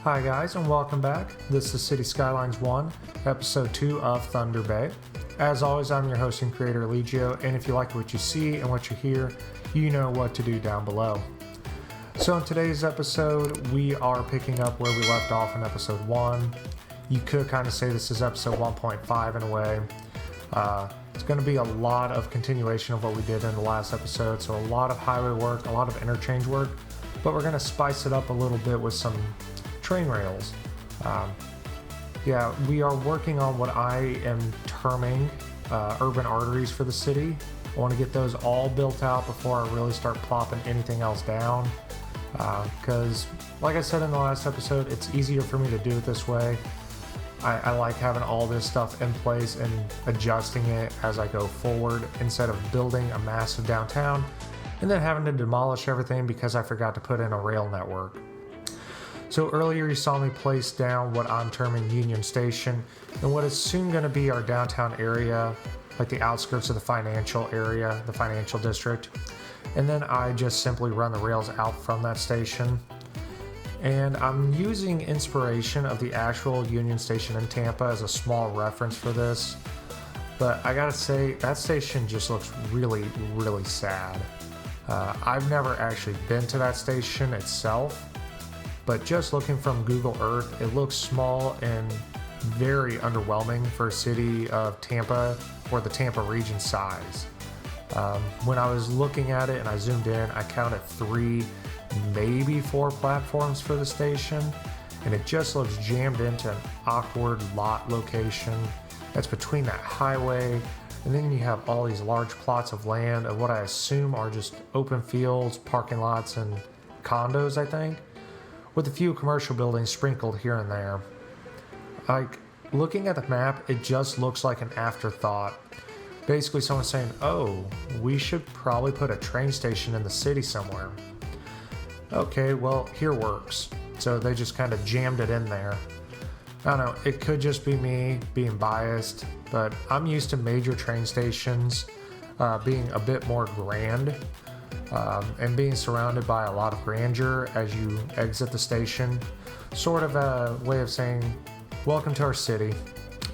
Hi guys and welcome back. This is City Skylines 1, Episode 2 of Thunder Bay. As always, I'm your host and creator Legio, and if you like what you see and what you hear, you know what to do down below. So in today's episode, we are picking up where we left off in Episode 1. You could kind of say this is Episode 1.5 in a way. It's going to be a lot of continuation of what we did in the last episode, so a lot of highway work, a lot of interchange work, but we're going to spice it up a little bit with some train rails. We are working on what I am terming urban arteries for the city. I want to get those all built out before I really start plopping anything else down, because like I said in the last episode, it's easier for me to do it this way. I like having all this stuff in place and adjusting it as I go forward instead of building a massive downtown and then having to demolish everything because I forgot to put in a rail network. So earlier you saw me place down what I'm terming Union Station and what is soon going to be our downtown area, like the outskirts of the financial area, the financial district. And then I just simply run the rails out from that station. And I'm using inspiration of the actual Union Station in Tampa as a small reference for this. But I gotta say, that station just looks really, really sad. I've never actually been to that station itself, but just looking from Google Earth, it looks small and very underwhelming for a city of Tampa or the Tampa region size. When I was looking at it and I zoomed in, I counted 3, maybe 4 platforms for the station, and it just looks jammed into an awkward lot location that's between that highway, and then you have all these large plots of land of what I assume are just open fields, parking lots, and condos, I think, with a few commercial buildings sprinkled here and there. Like, looking at the map, it just looks like an afterthought. Basically someone saying, oh, we should probably put a train station in the city somewhere. Okay, well, here works. So they just kind of jammed it in there. I don't know, it could just be me being biased, but I'm used to major train stations being a bit more grand and being surrounded by a lot of grandeur as you exit the station. Sort of a way of saying, welcome to our city.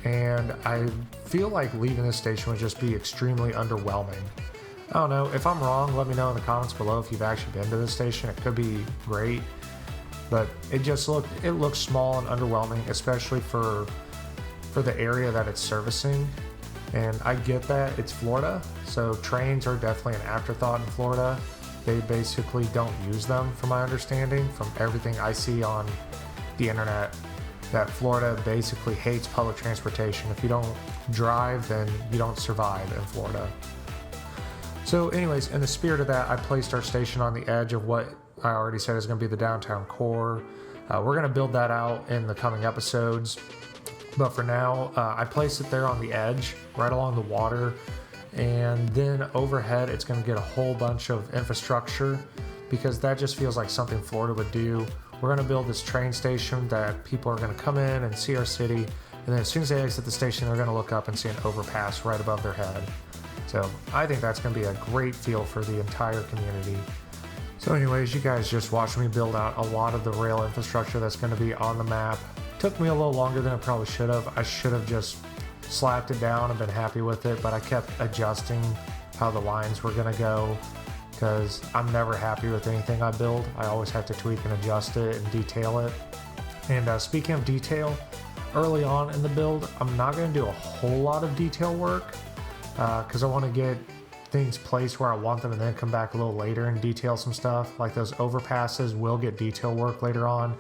And I feel like leaving this station would just be extremely underwhelming. I don't know, if I'm wrong, let me know in the comments below if you've actually been to this station. It could be great, but it looks small and underwhelming, especially for the area that it's servicing. And I get that it's Florida, so trains are definitely an afterthought in Florida. They basically don't use them, from my understanding, from everything I see on the internet, that Florida basically hates public transportation. If you don't drive, then you don't survive in Florida. So anyways, in the spirit of that, I placed our station on the edge of what I already said is going to be the downtown core. We're going to build that out in the coming episodes. But for now, I placed it there on the edge, right along the water. And then overhead, it's going to get a whole bunch of infrastructure because that just feels like something Florida would do. We're going to build this train station that people are going to come in and see our city. And then as soon as they exit the station, they're going to look up and see an overpass right above their head. So I think that's going to be a great feel for the entire community. So anyways, you guys just watched me build out a lot of the rail infrastructure that's going to be on the map. Took me a little longer than it probably should have. I should have just slapped it down and been happy with it, but I kept adjusting how the lines were going to go because I'm never happy with anything I build. I always have to tweak and adjust it and detail it. And speaking of detail, early on in the build, I'm not going to do a whole lot of detail work because I want to get things placed where I want them and then come back a little later and detail some stuff. Like those overpasses will get detail work later on.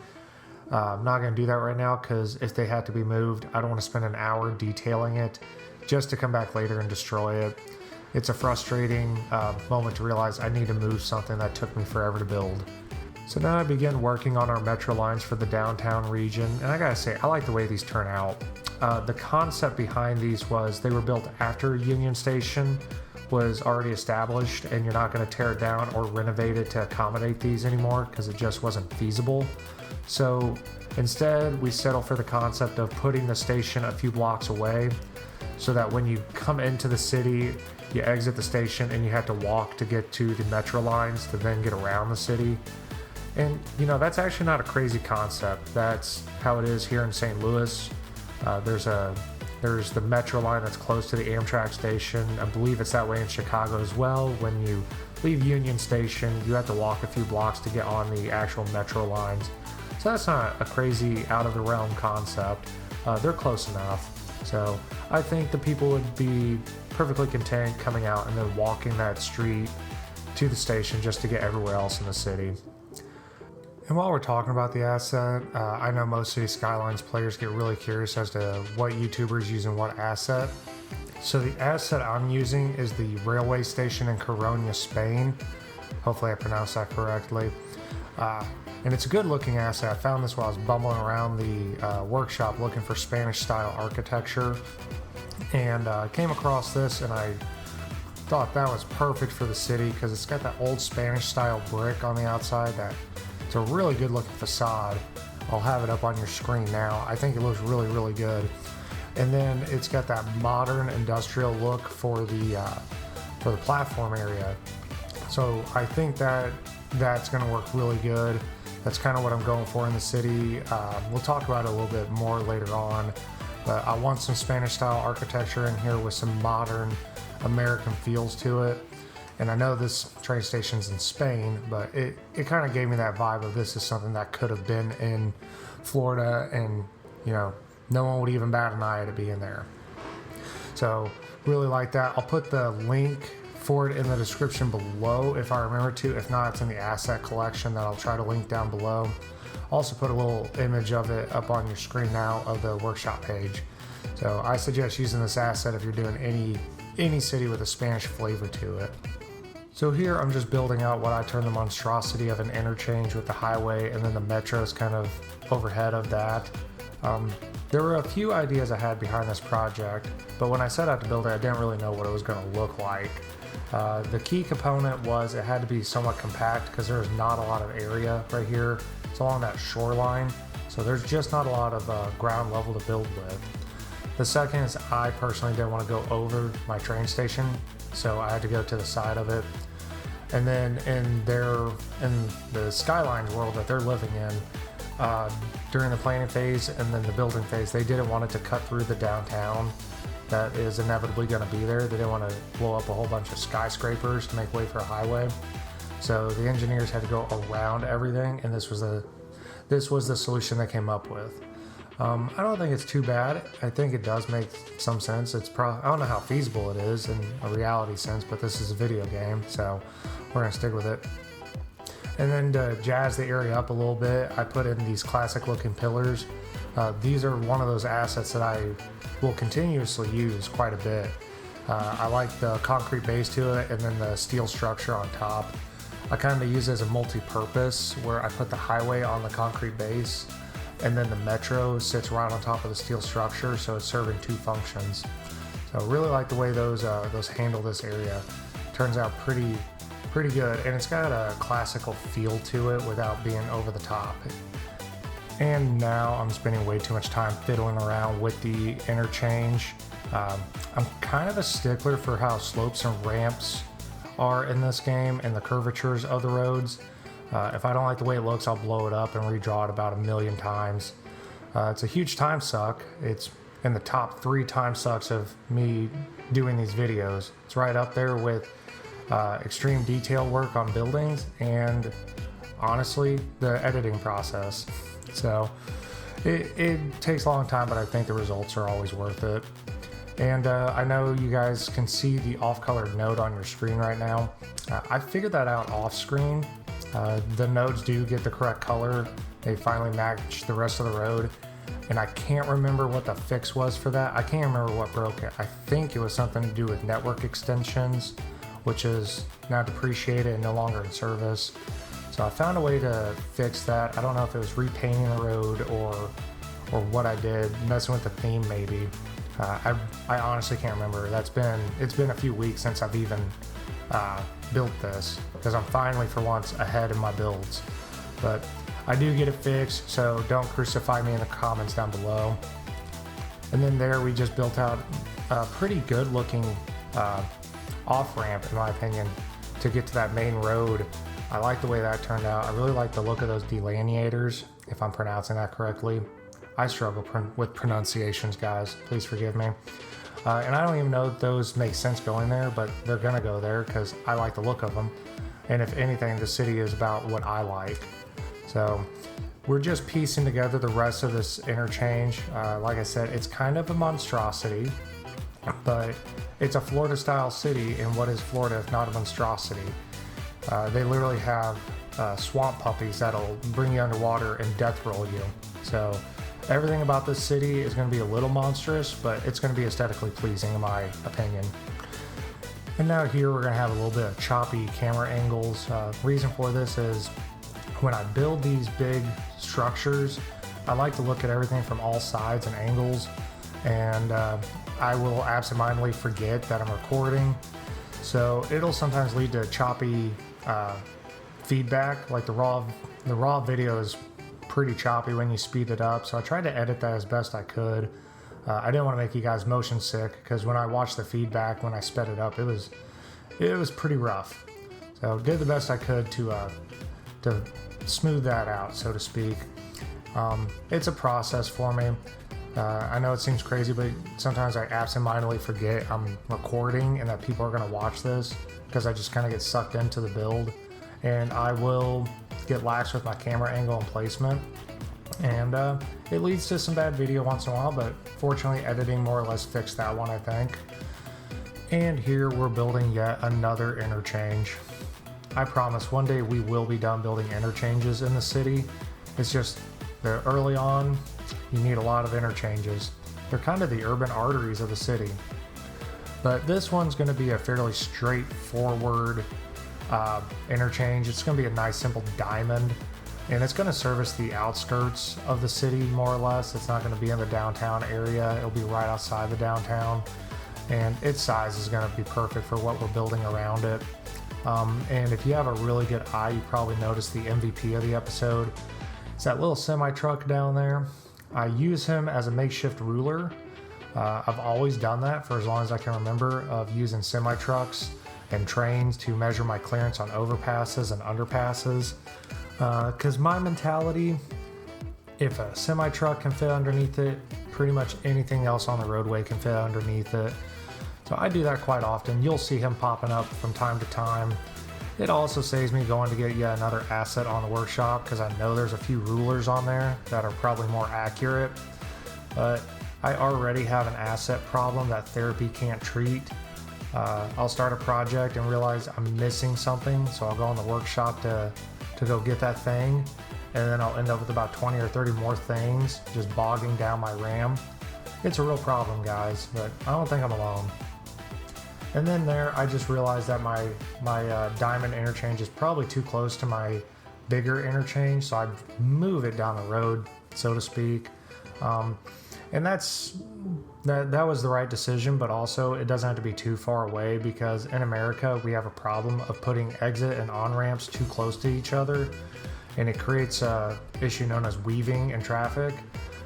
I'm not going to do that right now because if they had to be moved, I don't want to spend an hour detailing it just to come back later and destroy it. It's a frustrating moment to realize I need to move something that took me forever to build. So now I begin working on our metro lines for the downtown region, and I gotta say, I like the way these turn out. The concept behind these was they were built after Union Station was already established, and you're not going to tear it down or renovate it to accommodate these anymore because it just wasn't feasible. So instead, we settle for the concept of putting the station a few blocks away so that when you come into the city, you exit the station and you have to walk to get to the metro lines to then get around the city. And that's actually not a crazy concept. That's how it is here in St. Louis. There's the metro line that's close to the Amtrak station. I believe it's that way in Chicago as well. When you leave Union Station, you have to walk a few blocks to get on the actual metro lines. So that's not a crazy out of the realm concept. They're close enough. So I think the people would be perfectly content coming out and then walking that street to the station just to get everywhere else in the city. And while we're talking about the asset, I know most City Skylines players get really curious as to what YouTubers using what asset. So the asset I'm using is the railway station in Coruña, Spain. Hopefully I pronounced that correctly. And it's a good looking asset. I found this while I was bumbling around the workshop looking for Spanish style architecture. And came across this and I thought that was perfect for the city because it's got that old Spanish style brick on the outside. It's a really good looking facade. I'll have it up on your screen now. I think it looks really, really good. And then it's got that modern industrial look for the platform area. So I think that's going to work really good. That's kind of what I'm going for in the city. We'll talk about it a little bit more later on. But I want some Spanish style architecture in here with some modern American feels to it. And I know this train station's in Spain, but it kind of gave me that vibe of this is something that could have been in Florida, and no one would even bat an eye at it being there. So really like that. I'll put the link for it in the description below if I remember to. If not, it's in the asset collection that I'll try to link down below. Also put a little image of it up on your screen now of the workshop page. So I suggest using this asset if you're doing any city with a Spanish flavor to it. So here I'm just building out what I term the monstrosity of an interchange with the highway, and then the metro is kind of overhead of that. There were a few ideas I had behind this project, but when I set out to build it, I didn't really know what it was going to look like. The key component was it had to be somewhat compact because there's not a lot of area right here. It's along that shoreline, so there's just not a lot of ground level to build with. The second is I personally didn't want to go over my train station, so I had to go to the side of it. And then in the Skylines world that they're living in, during the planning phase and then the building phase, they didn't want it to cut through the downtown that is inevitably going to be there. They didn't want to blow up a whole bunch of skyscrapers to make way for a highway. So the engineers had to go around everything, and this was the solution they came up with. I don't think it's too bad. I think it does make some sense. I don't know how feasible it is in a reality sense, but this is a video game, so we're gonna stick with it. And then to jazz the area up a little bit, I put in these classic looking pillars. These are one of those assets that I will continuously use quite a bit. I like the concrete base to it and then the steel structure on top. I kind of use it as a multi-purpose where I put the highway on the concrete base, and then the metro sits right on top of the steel structure, so it's serving two functions. So I really like the way those handle this area. Turns out pretty good, and it's got a classical feel to it without being over the top. And now I'm spending way too much time fiddling around with the interchange. I'm kind of a stickler for how slopes and ramps are in this game and the curvatures of the roads. If I don't like the way it looks, I'll blow it up and redraw it about 1,000,000 times. It's a huge time suck. It's in the top 3 time sucks of me doing these videos. It's right up there with extreme detail work on buildings and honestly the editing process. So it takes a long time, but I think the results are always worth it. And I know you guys can see the off-colored node on your screen right now. I figured that out off screen. The nodes do get the correct color. They finally match the rest of the road. And I can't remember what the fix was for that. I can't remember what broke it. I think it was something to do with network extensions, which is now depreciated and no longer in service. So I found a way to fix that. I don't know if it was repainting the road or what I did, messing with the theme maybe. I honestly can't remember. It's been a few weeks since I've even built this, because I'm finally for once ahead in my builds. But I do get it fixed, so don't crucify me in the comments down below. And then there we just built out a pretty good looking off-ramp, in my opinion, to get to that main road I like the way that turned out. I really like the look of those delineators, if I'm pronouncing that correctly. I struggle with pronunciations, guys. Please forgive me. And I don't even know if those make sense going there, but they're going to go there because I like the look of them. And if anything, the city is about what I like. So we're just piecing together the rest of this interchange. Like I said, it's kind of a monstrosity, but it's a Florida-style city, and what is Florida if not a monstrosity? They literally have swamp puppies that'll bring you underwater and death roll you. So everything about this city is going to be a little monstrous, but it's going to be aesthetically pleasing in my opinion. And now here we're going to have a little bit of choppy camera angles. Reason for this is when I build these big structures, I like to look at everything from all sides and angles, and I will absentmindedly forget that I'm recording. So it'll sometimes lead to choppy feedback. Like the raw video is pretty choppy when you speed it up. So I tried to edit that as best I could. I didn't want to make you guys motion sick because when I watched the feedback when I sped it up, it was pretty rough. So did the best I could to smooth that out, so to speak. It's a process for me. I know it seems crazy, but sometimes I absentmindedly forget I'm recording and that people are going to watch this because I just kind of get sucked into the build, and I will get lax with my camera angle and placement, and it leads to some bad video once in a while, but fortunately editing more or less fixed that one, I think. And here we're building yet another interchange. I promise one day we will be done building interchanges in the city. It's just that early on you need a lot of interchanges. They're kind of the urban arteries of the city. But this one's going to be a fairly straightforward interchange. It's going to be a nice simple diamond, and it's going to service the outskirts of the city more or less. It's not going to be in the downtown area. It'll be right outside the downtown, and its size is going to be perfect for what we're building around it. And if you have a really good eye, you probably noticed the MVP of the episode. It's that little semi truck down there. I use him as a makeshift ruler. I've always done that for as long as I can remember, of using semi trucks and trains to measure my clearance on overpasses and underpasses. Because my mentality, if a semi truck can fit underneath it, pretty much anything else on the roadway can fit underneath it. So I do that quite often. You'll see him popping up from time to time. It also saves me going to get yet another asset on the workshop because I know there's a few rulers on there that are probably more accurate. But I already have an asset problem that therapy can't treat. I'll start a project and realize I'm missing something, so I'll go in the workshop to go get that thing, and then I'll end up with about 20 or 30 more things just bogging down my RAM. It's a real problem, guys, but I don't think I'm alone. And then there, I just realized that my diamond interchange is probably too close to my bigger interchange, so I move it down the road, so to speak. And that was the right decision, but also it doesn't have to be too far away, because in America we have a problem of putting exit and on ramps too close to each other, and it creates a issue known as weaving in traffic.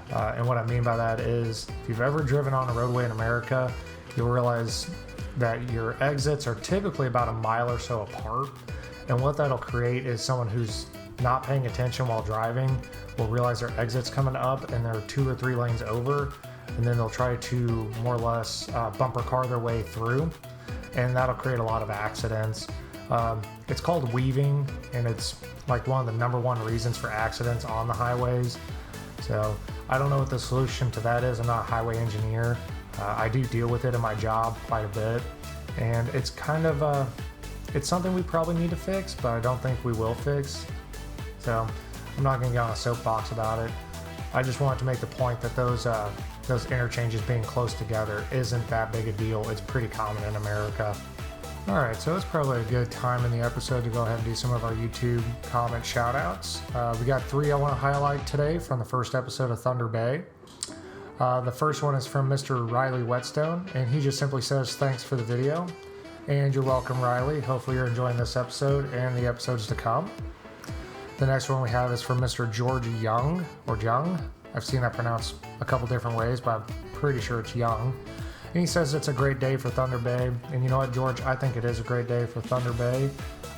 And what I mean by that is, if you've ever driven on a roadway in America, you'll realize that your exits are typically about a mile or so apart, and what that'll create is someone who's not paying attention while driving will realize their exit's coming up and they're 2 or 3 lanes over, and then they'll try to more or less bumper car their way through, and that'll create a lot of accidents. It's called weaving, and it's like one of the number one reasons for accidents on the highways. So I don't know what the solution to that is. I'm not a highway engineer. I do deal with it in my job quite a bit, and it's kind of it's something we probably need to fix, but I don't think we will fix. So I'm not going to get on a soapbox about it. I just wanted to make the point that those interchanges being close together isn't that big a deal. It's pretty common in America. Alright, so it's probably a good time in the episode to go ahead and do some of our YouTube comment shoutouts. We got 3 I want to highlight today from the first episode of Thunder Bay. The first one is from Mr. Riley Whetstone, and he just simply says, "Thanks for the video." And you're welcome, Riley. Hopefully you're enjoying this episode and the episodes to come. The next one we have is from Mr. George Young, or Jung. I've seen that pronounced a couple different ways, but I'm pretty sure it's Young. And he says it's a great day for Thunder Bay. And you know what, George? I think it is a great day for Thunder Bay.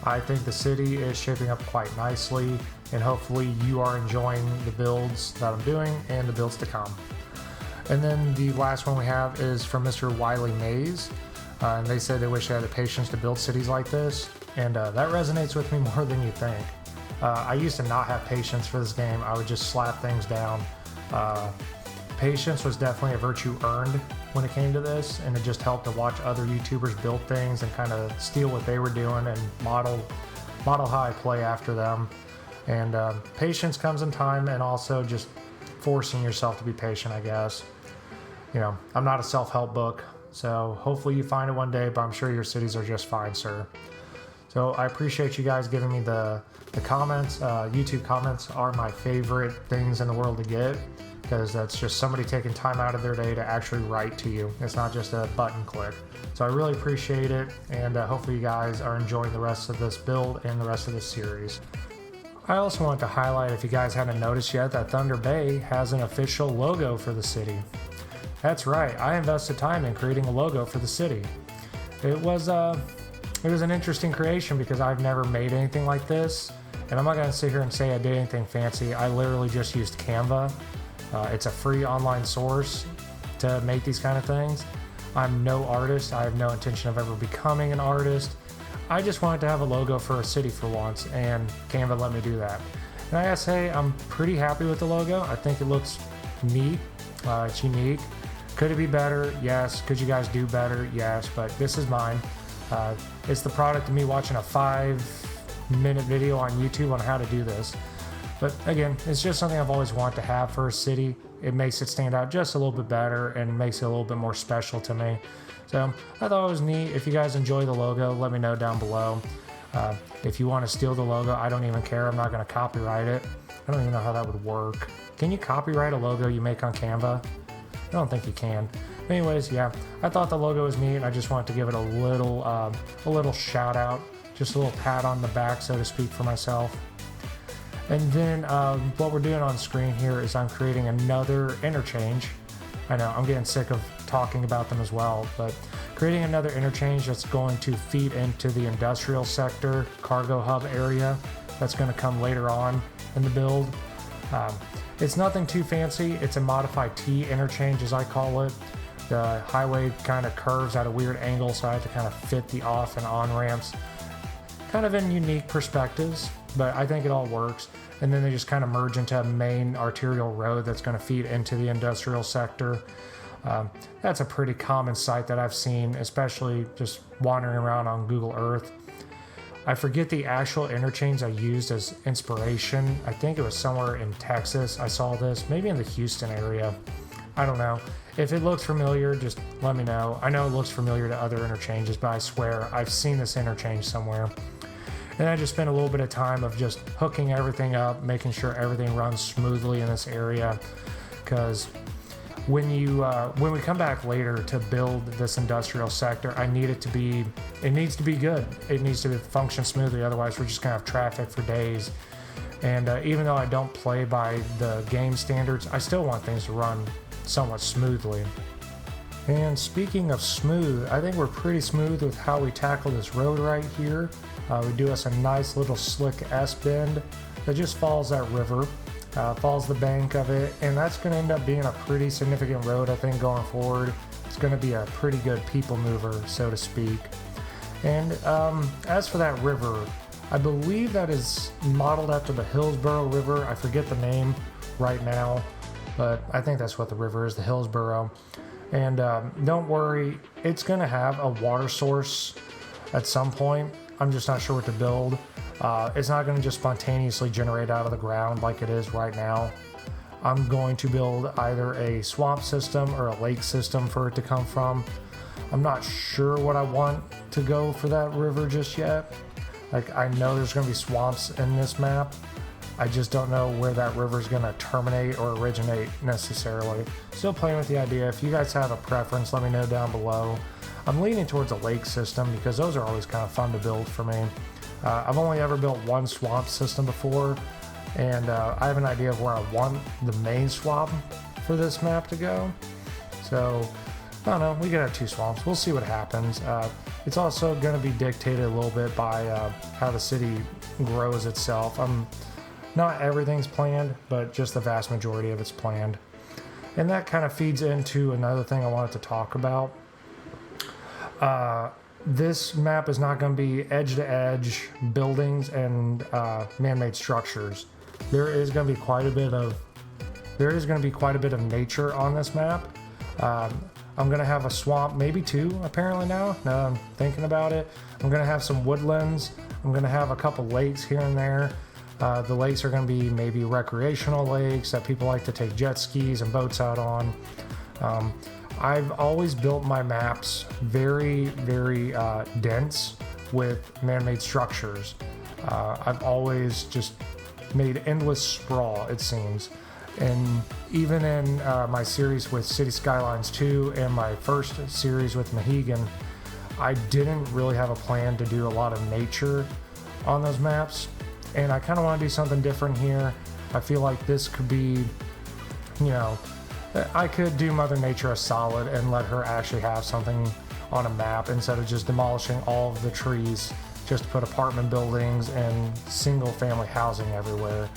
I think the city is shaping up quite nicely, and hopefully you are enjoying the builds that I'm doing and the builds to come. And then the last one we have is from Mr. Wiley Mays. And they said they wish they had the patience to build cities like this. And that resonates with me more than you think. I used to not have patience for this game. I would just slap things down. Patience was definitely a virtue earned when it came to this, and it just helped to watch other YouTubers build things and kind of steal what they were doing and model how I play after them. And patience comes in time, and also just forcing yourself to be patient, I guess. You know, I'm not a self-help book, so hopefully you find it one day, but I'm sure your cities are just fine, sir. So I appreciate you guys giving me the comments. YouTube comments are my favorite things in the world to get, because that's just somebody taking time out of their day to actually write to you. It's not just a button click. So I really appreciate it, and hopefully you guys are enjoying the rest of this build and the rest of this series. I also want to highlight, if you guys haven't noticed yet, that Thunder Bay has an official logo for the city. That's right, I invested time in creating a logo for the city. It was an interesting creation because I've never made anything like this, and I'm not going to sit here and say I did anything fancy. I literally just used Canva. It's a free online source to make these kind of things. I'm no artist. I have no intention of ever becoming an artist. I just wanted to have a logo for a city for once, and Canva let me do that. And I gotta say, I'm pretty happy with the logo. I think it looks neat. It's unique. Could it be better? Yes. Could you guys do better? Yes. But this is mine. It's the product of me watching a 5-minute video on YouTube on how to do this. But again, it's just something I've always wanted to have for a city. It makes it stand out just a little bit better and makes it a little bit more special to me. So I thought it was neat. If you guys enjoy the logo, let me know down below. If you want to steal the logo, I don't even care. I'm not going to copyright it. I don't even know how that would work. Can you copyright a logo you make on Canva? I don't think you can. Anyways, yeah, I thought the logo was neat. I just wanted to give it a little shout out, just a little pat on the back, so to speak, for myself. And then what we're doing on screen here is I'm creating another interchange. I know, I'm getting sick of talking about them as well, but creating another interchange that's going to feed into the industrial sector, cargo hub area. That's going to come later on in the build. It's nothing too fancy. It's a modified T interchange, as I call it. The highway kind of curves at a weird angle, so I have to kind of fit the off and on ramps kind of in unique perspectives, but I think it all works. And then they just kind of merge into a main arterial road that's going to feed into the industrial sector. That's a pretty common sight that I've seen, especially just wandering around on Google Earth. I forget the actual interchange I used as inspiration. I think it was somewhere in Texas I saw this, maybe in the Houston area. I don't know. If it looks familiar, just let me know. I know it looks familiar to other interchanges, but I swear I've seen this interchange somewhere. And I just spent a little bit of time of just hooking everything up, making sure everything runs smoothly in this area. Because when we come back later to build this industrial sector, it needs to be good. It needs to function smoothly. Otherwise, we're just gonna have traffic for days. And even though I don't play by the game standards, I still want things to run somewhat smoothly. And speaking of smooth, I think we're pretty smooth with how we tackle this road right here. We do us a nice little slick S-bend that just follows that river, follows the bank of it, and that's going to end up being a pretty significant road, I think, going forward. It's going to be a pretty good people mover, so to speak. And as for that river, I believe that is modeled after the Hillsborough River. I forget the name right now, but I think that's what the river is, the Hillsborough. And don't worry, it's going to have a water source at some point. I'm just not sure what to build. It's not going to just spontaneously generate out of the ground like it is right now. I'm going to build either a swamp system or a lake system for it to come from. I'm not sure what I want to go for that river just yet. Like, I know there's going to be swamps in this map. I just don't know where that river is going to terminate or originate necessarily. Still playing with the idea. If you guys have a preference, let me know down below. I'm leaning towards a lake system because those are always kind of fun to build for me. I've only ever built one swamp system before, and I have an idea of where I want the main swamp for this map to go. So I don't know. We could have 2 swamps. We'll see what happens. It's also going to be dictated a little bit by how the city grows itself. Not everything's planned, but just the vast majority of it's planned. And that kind of feeds into another thing I wanted to talk about. This map is not going to be edge-to-edge buildings and man-made structures. There is going to be quite a bit of nature on this map. I'm going to have a swamp, maybe 2 apparently now I'm thinking about it. I'm going to have some woodlands. I'm going to have a couple lakes here and there. The lakes are going to be maybe recreational lakes that people like to take jet skis and boats out on. I've always built my maps very, very dense with man-made structures. I've always just made endless sprawl, it seems. And even in my series with City Skylines 2 and my first series with Mohegan, I didn't really have a plan to do a lot of nature on those maps. And I kind of want to do something different here. I feel like this could be, I could do Mother Nature a solid and let her actually have something on a map instead of just demolishing all of the trees just to put apartment buildings and single family housing everywhere.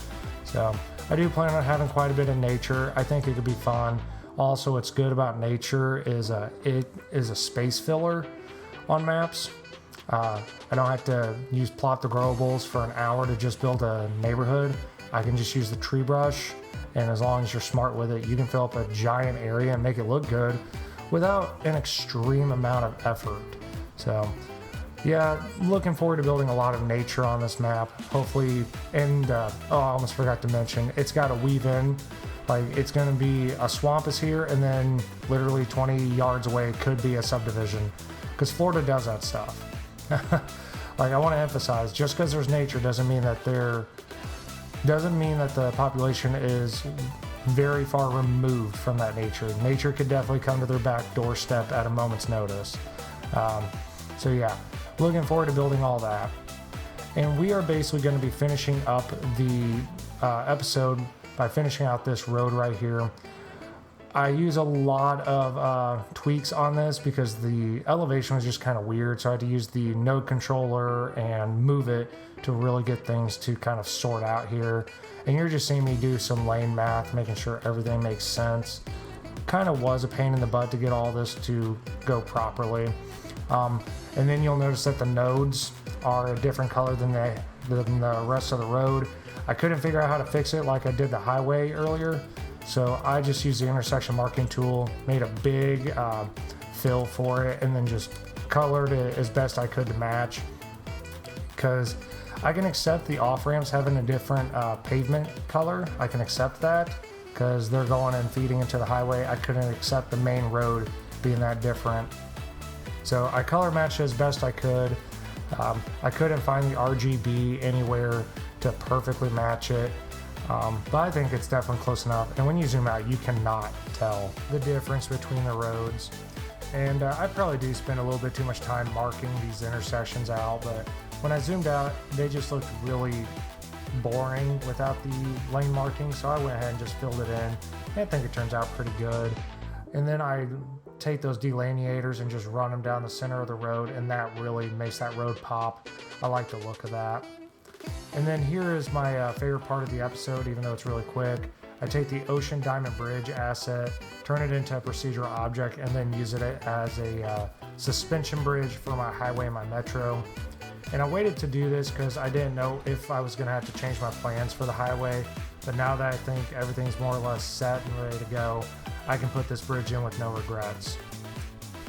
So I do plan on having quite a bit of nature. I think it could be fun. Also, what's good about nature is it is a space filler on maps. I don't have to use plot the growables for an hour to just build a neighborhood. I can just use the tree brush, and as long as you're smart with it, you can fill up a giant area and make it look good without an extreme amount of effort. So yeah, looking forward to building a lot of nature on this map, hopefully. And I almost forgot to mention, it's got to weave in, like it's going to be a swamp is here, and then literally 20 yards away could be a subdivision, because Florida does that stuff. Like, I want to emphasize, just because there's nature doesn't mean that the population is very far removed from that nature. Nature could definitely come to their back doorstep at a moment's notice. So yeah, looking forward to building all that. And we are basically going to be finishing up the episode by finishing out this road right here. I use a lot of tweaks on this because the elevation was just kind of weird, so I had to use the node controller and move it to really get things to kind of sort out here. And you're just seeing me do some lane math, making sure everything makes sense. Kind of was a pain in the butt to get all this to go properly. And then you'll notice that the nodes are a different color than the rest of the road. I couldn't figure out how to fix it like I did the highway earlier. So I just used the intersection marking tool, made a big fill for it, and then just colored it as best I could to match. Because I can accept the off-ramps having a different pavement color. I can accept that because they're going and feeding into the highway. I couldn't accept the main road being that different. So I color matched as best I could. I couldn't find the RGB anywhere to perfectly match it. But I think it's definitely close enough. And when you zoom out, you cannot tell the difference between the roads. And I probably do spend a little bit too much time marking these intersections out, but when I zoomed out, they just looked really boring without the lane marking. So I went ahead and just filled it in. And I think it turns out pretty good. And then I take those delineators and just run them down the center of the road, and that really makes that road pop. I like the look of that. And then here is my favorite part of the episode, even though it's really quick. I take the Ocean Diamond Bridge asset, turn it into a procedural object, and then use it as a suspension bridge for my highway and my metro. And I waited to do this because I didn't know if I was going to have to change my plans for the highway. But now that I think everything's more or less set and ready to go, I can put this bridge in with no regrets.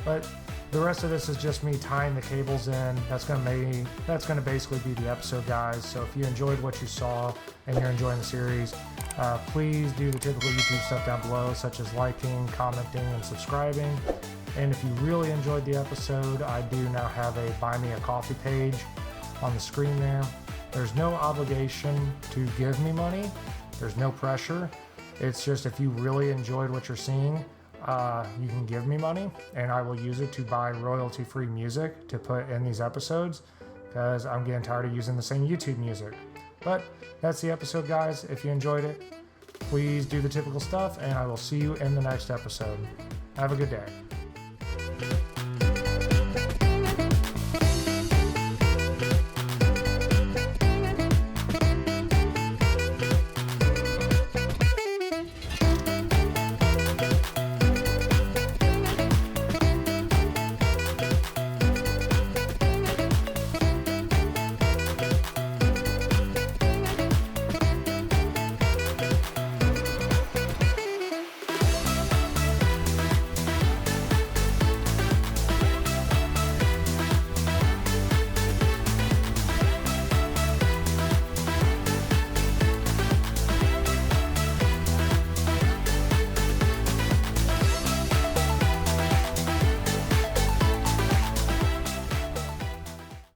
But the rest of this is just me tying the cables in. That's gonna basically be the episode, guys. So if you enjoyed what you saw and you're enjoying the series, please do the typical YouTube stuff down below, such as liking, commenting, and subscribing. And if you really enjoyed the episode, I do now have a Buy Me a Coffee page on the screen there. There's no obligation to give me money. There's no pressure. It's just if you really enjoyed what you're seeing, you can give me money and I will use it to buy royalty-free music to put in these episodes because I'm getting tired of using the same YouTube music. But that's the episode, guys. If you enjoyed it, please do the typical stuff and I will see you in the next episode. Have a good day. Bye.